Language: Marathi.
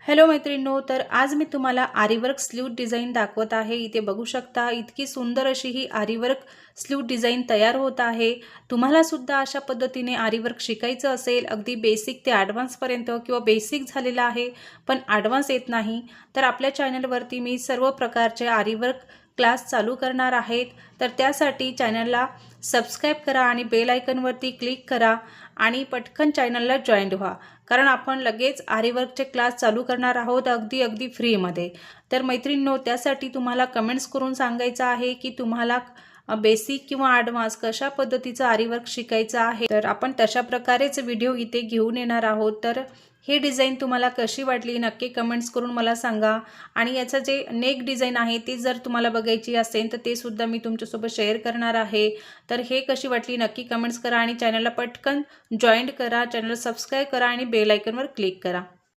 हॅलो मैत्रिणींनो, तर आज मी तुम्हाला आरीवर्क स्लीव डिझाईन दाखवत आहे। इथे बघू शकता इतकी सुंदर अशी ही आरीवर्क स्लीव डिझाईन तयार होत आहे। तुम्हाला सुद्धा अशा पद्धतीने आरीवर्क शिकायचं असेल, अगदी बेसिक ते ॲडव्हान्स पर्यंत किंवा बेसिक झालेलं आहे पण ॲडव्हान्स येत नाही, तर आपल्या चॅनलवरती मी सर्व प्रकारचे आरीवर्क क्लास चालू करणार आहेत। तर त्यासाठी चॅनलला सबस्क्राइब करा आणि बेल आयकॉनवरती क्लिक करा आणि पटकन चॅनलला जॉईन व्हा, कारण आपण लगेच आरीवर्कचे क्लास चालू करणार आहोत अगदी फ्रीमध्ये। तर मैत्रिणींनो, त्यासाठी तुम्हाला कमेंट्स करून सांगायचं आहे की तुम्हाला बेसिक किंवा ॲडव्हान्स कशा पद्धतीचं आरीवर्क शिकायचं आहे, तर आपण तशा प्रकारेच व्हिडिओ इथे घेऊन येणार आहोत। तर ही डिझाईन तुम्हाला कशी वाटली नक्की कमेंट्स करून मला सांगा। आणि याचं जे नेक डिझाईन आहे ती जर तुम्हाला बघायची असेल तर ते सुद्धा मी तुमच्यासोबत शेअर करणार आहे। तर हे कशी वाटली नक्की कमेंट्स करा आणि चॅनलला पटकन जॉईन करा, चॅनल सबस्क्राइब करा आणि बेल आयकॉनवर क्लिक करा।